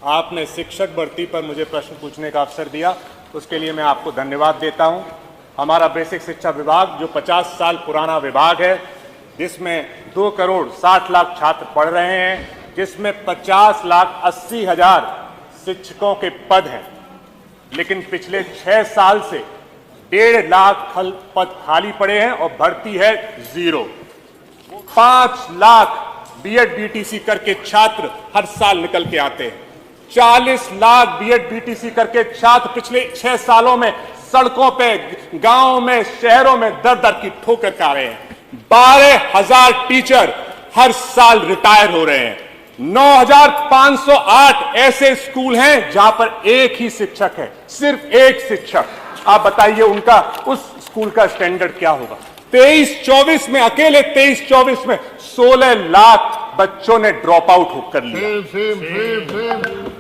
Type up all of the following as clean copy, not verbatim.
आपने शिक्षक भर्ती पर मुझे प्रश्न पूछने का अवसर दिया, उसके लिए मैं आपको धन्यवाद देता हूं। हमारा बेसिक शिक्षा विभाग जो 50 साल पुराना विभाग है, जिसमें 2 करोड़ 60 लाख छात्र पढ़ रहे हैं, जिसमें 50,80,000 शिक्षकों के पद हैं, लेकिन पिछले 6 साल से 1.5 लाख पद खाली पड़े हैं और भर्ती है 0। 5 लाख बीएड बीटीसी करके छात्र हर साल निकल के आते हैं। 40 लाख बीएड बीटीसी करके छात्र पिछले 6 सालों में सड़कों पे, गांवों में, शहरों में दर दर की ठोकर खा रहे हैं। 12,000 टीचर हर साल रिटायर हो रहे हैं। 9,508 ऐसे स्कूल हैं जहां पर एक ही शिक्षक है, सिर्फ एक शिक्षक। आप बताइए उनका, उस स्कूल का स्टैंडर्ड क्या होगा। 23-24 में, अकेले 23-24 में 16 लाख बच्चों ने ड्रॉप आउट कर लिया।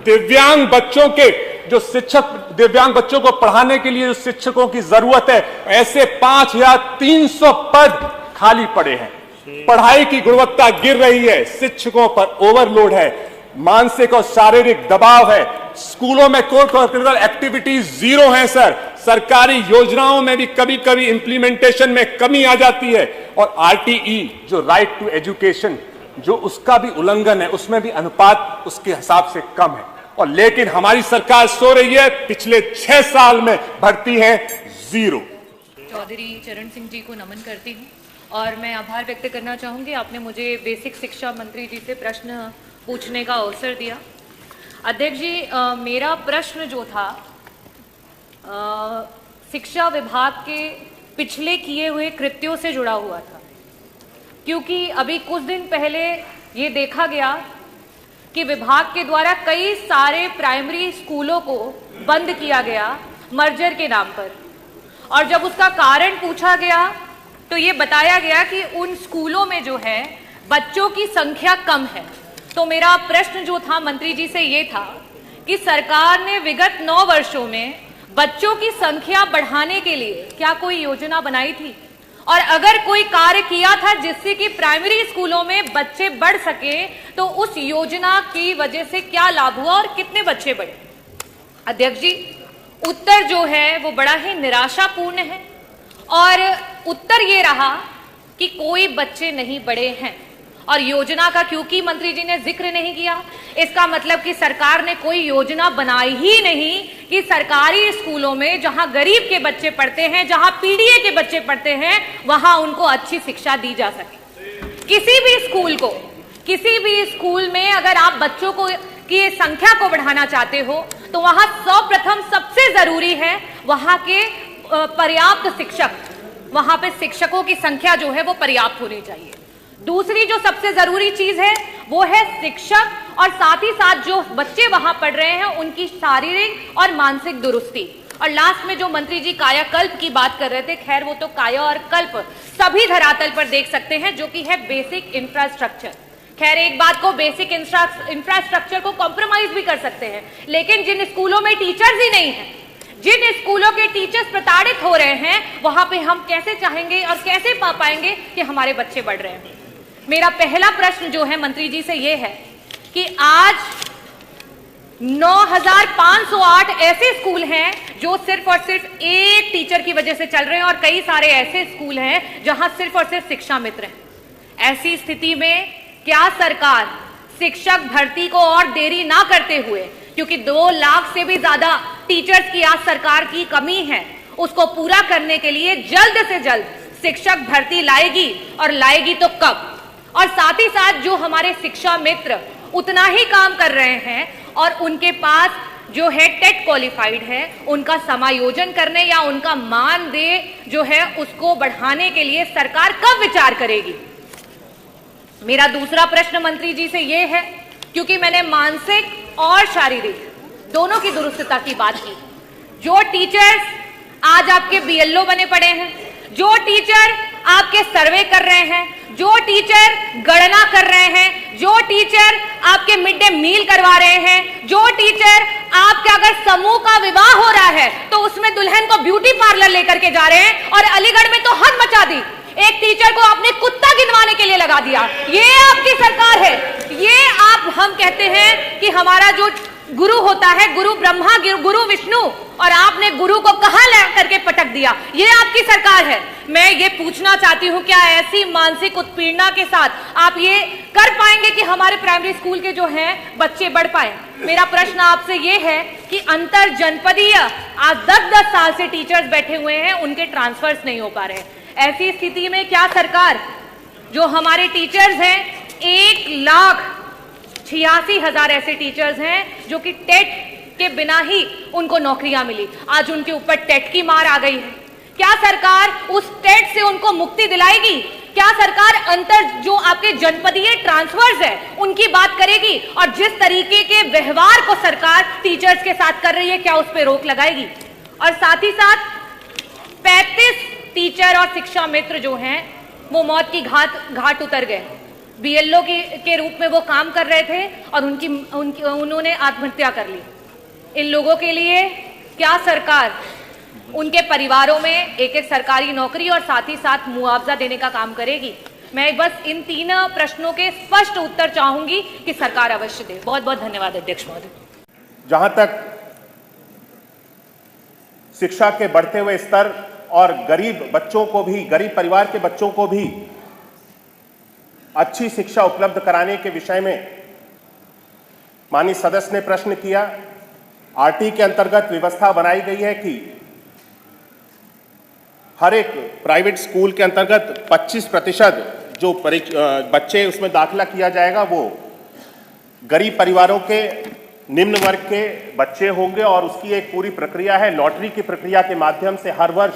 दिव्यांग बच्चों के जो शिक्षक, दिव्यांग बच्चों को पढ़ाने के लिए जो शिक्षकों की जरूरत है, ऐसे 5,300 पद खाली पड़े हैं। पढ़ाई की गुणवत्ता गिर रही है, शिक्षकों पर ओवरलोड है, मानसिक और शारीरिक दबाव है। स्कूलों में को करिकुलर एक्टिविटीज 0 है सर। सरकारी योजनाओं में भी कभी कभी इंप्लीमेंटेशन में कमी आ जाती है। और आरटीई जो राइट टू एजुकेशन, जो उसका भी उल्लंघन है, उसमें भी अनुपात उसके हिसाब से कम है। और लेकिन हमारी सरकार सो रही है, पिछले 6 साल में भर्ती है 0। चौधरी चरण सिंह जी को नमन करती हूँ और मैं आभार व्यक्त करना चाहूँगी, आपने मुझे बेसिक शिक्षा मंत्री जी से प्रश्न पूछने का अवसर दिया। अध्यक्ष जी, मेरा प्रश्न जो था शिक्षा विभाग के पिछले किए हुए कृत्यों से जुड़ा हुआ था, क्योंकि अभी कुछ दिन पहले ये देखा गया कि विभाग के द्वारा कई सारे प्राइमरी स्कूलों को बंद किया गया मर्जर के नाम पर। और जब उसका कारण पूछा गया तो ये बताया गया कि उन स्कूलों में जो है बच्चों की संख्या कम है। तो मेरा प्रश्न जो था मंत्री जी से ये था कि सरकार ने विगत 9 वर्षों में बच्चों की संख्या बढ़ाने के लिए क्या कोई योजना बनाई थी, और अगर कोई कार्य किया था जिससे कि प्राइमरी स्कूलों में बच्चे बढ़ सके, तो उस योजना की वजह से क्या लाभ हुआ और कितने बच्चे बढ़े। अध्यक्ष जी, उत्तर जो है वो बड़ा ही निराशापूर्ण है और उत्तर ये रहा कि कोई बच्चे नहीं बढ़े हैं। और योजना का क्योंकि मंत्री जी ने जिक्र नहीं किया, इसका मतलब कि सरकार ने कोई योजना बनाई ही नहीं कि सरकारी स्कूलों में जहां गरीब के बच्चे पढ़ते हैं, जहां पीडीए के बच्चे पढ़ते हैं, वहां उनको अच्छी शिक्षा दी जा सके। किसी भी स्कूल में अगर आप बच्चों को की संख्या को बढ़ाना चाहते हो तो वहां सर्वप्रथम सबसे जरूरी है वहां के पर्याप्त शिक्षक, वहां पे शिक्षकों की संख्या जो है वो पर्याप्त होनी चाहिए। दूसरी जो सबसे जरूरी चीज है वो है शिक्षक, और साथ ही साथ जो बच्चे वहां पढ़ रहे हैं उनकी शारीरिक और मानसिक दुरुस्ती। और लास्ट में जो मंत्री जी कायाकल्प की बात कर रहे थे, खैर वो तो काया और कल्प सभी धरातल पर देख सकते हैं, जो कि है बेसिक इंफ्रास्ट्रक्चर। खैर एक बात को, बेसिक इंफ्रास्ट्रक्चर को कॉम्प्रोमाइज भी कर सकते हैं, लेकिन जिन स्कूलों में टीचर्स ही नहीं है, जिन स्कूलों के टीचर्स प्रताड़ित हो रहे हैं, वहां पे हम कैसे चाहेंगे और कैसे पा पाएंगे कि हमारे बच्चे बढ़ रहे हैं। मेरा पहला प्रश्न जो है मंत्री जी से यह है कि आज 9,508 ऐसे स्कूल हैं जो सिर्फ और सिर्फ एक टीचर की वजह से चल रहे हैं, और कई सारे ऐसे स्कूल हैं जहां सिर्फ और सिर्फ शिक्षा मित्र हैं। ऐसी स्थिति में क्या सरकार शिक्षक भर्ती को और देरी ना करते हुए, क्योंकि 2 लाख से भी ज्यादा टीचर्स की आज सरकार की कमी है, उसको पूरा करने के लिए जल्द से जल्द शिक्षक भर्ती लाएगी, और लाएगी तो कब। और साथ ही साथ जो हमारे शिक्षा मित्र उतना ही काम कर रहे हैं और उनके पास जो है टेट क्वालिफाइड है, उनका समायोजन करने या उनका मानदेय जो है उसको बढ़ाने के लिए सरकार कब विचार करेगी। मेरा दूसरा प्रश्न मंत्री जी से यह है, क्योंकि मैंने मानसिक और शारीरिक दोनों की दुरुस्तता की बात की। जो टीचर्स आज आपके बीएलओ बने पड़े हैं, जो टीचर आपके सर्वे कर रहे हैं, जो टीचर गणना कर रहे हैं, जो टीचर आपके मिड डे मील करवा रहे हैं, जो टीचर आपके अगर समूह का विवाह हो रहा है तो उसमें दुल्हन को ब्यूटी पार्लर लेकर के जा रहे हैं, और अलीगढ़ में तो हद मचा दी, एक टीचर को आपने कुत्ता गिनवाने के लिए लगा दिया। ये आपकी सरकार है। ये आप, हम कहते हैं कि हमारा जो गुरु होता है, गुरु ब्रह्मा, गुरु विष्णु, और आपने गुरु को कहां ला करके पटक दिया? ये आपकी सरकार है। मैं ये पूछना चाहती हूं, क्या ऐसी मानसिक उत्पीड़ना के साथ आप ये कर पाएंगे कि हमारे प्राइमरी स्कूल के जो हैं बच्चे बढ़ पाए? मेरा प्रश्न आपसे ये है कि अंतर जनपदीय आज 10-10 साल से टीचर्स बैठे हुए हैं, उनके ट्रांसफर्स नहीं हो पा रहे हैं। ऐसी स्थिति में क्या सरकार, जो हमारे टीचर्स हैं 1,86,000 ऐसे टीचर्स हैं जो कि टेट के बिना ही उनको नौकरियां मिली, आज उनके ऊपर टेट की मार आ गई है। क्या सरकार उस टेट से उनको मुक्ति दिलाएगी? क्या सरकार अंतर जो आपके जनपदीय ट्रांसफर्स है उनकी बात करेगी? और जिस तरीके के व्यवहार को सरकार टीचर्स के साथ कर रही है, क्या उस पर रोक लगाएगी? और साथ ही साथ 35 टीचर और शिक्षा मित्र जो हैं वो मौत की घाट उतर गए। बीएलओ के रूप में वो काम कर रहे थे और उन्होंने आत्महत्या कर ली। इन लोगों के लिए क्या सरकार उनके परिवारों में एक सरकारी नौकरी और साथ ही साथ मुआवजा देने का काम करेगी? मैं बस इन 3 प्रश्नों के स्पष्ट उत्तर चाहूंगी कि सरकार अवश्य दे। बहुत बहुत धन्यवाद अध्यक्ष महोदय। जहां तक शिक्षा के बढ़ते हुए स्तर और गरीब बच्चों को भी, गरीब परिवार के बच्चों को भी अच्छी शिक्षा उपलब्ध कराने के विषय में माननीय सदस्य ने प्रश्न किया। आरटी के अंतर्गत व्यवस्था बनाई गई है कि हर एक प्राइवेट स्कूल के अंतर्गत 25% जो बच्चे उसमें दाखिला किया जाएगा वो गरीब परिवारों के, निम्न वर्ग के बच्चे होंगे और उसकी एक पूरी प्रक्रिया है। लॉटरी की प्रक्रिया के माध्यम से हर वर्ष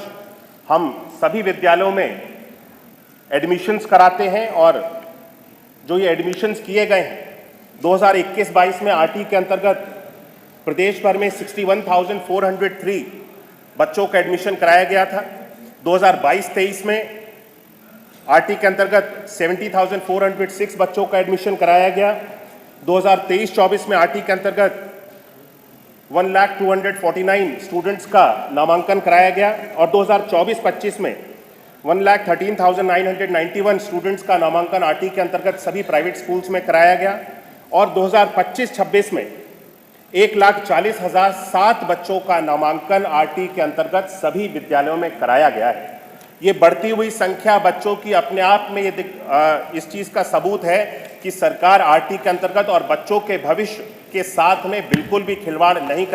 हम सभी विद्यालयों में एडमिशन्स कराते हैं और जो ये एडमिशन्स किए गए हैं 2021-22 में आरटी के अंतर्गत प्रदेश भर में 61,403 बच्चों का एडमिशन कराया गया था। 2022-23 में आरटी के अंतर्गत 70,406 बच्चों का एडमिशन कराया गया। 2023-24 में आरटी के अंतर्गत 1,02,49 स्टूडेंट्स का नामांकन कराया गया और 2024-25 में 1,13,991 स्टूडेंट्स का नामांकन आरटी के अंतर्गत सभी प्राइवेट स्कूल्स में कराया गया और 2025-26 में 1,40,007 बच्चों का नामांकन आरटी के अंतर्गत सभी विद्यालयों में कराया गया है। ये बढ़ती हुई संख्या बच्चों की अपने आप में इस चीज़ का सबूत है कि सरकार आरटी के अंतर्गत और बच्चों के भविष्य के साथ में बिल्कुल भी खिलवाड़ नहीं कर रही।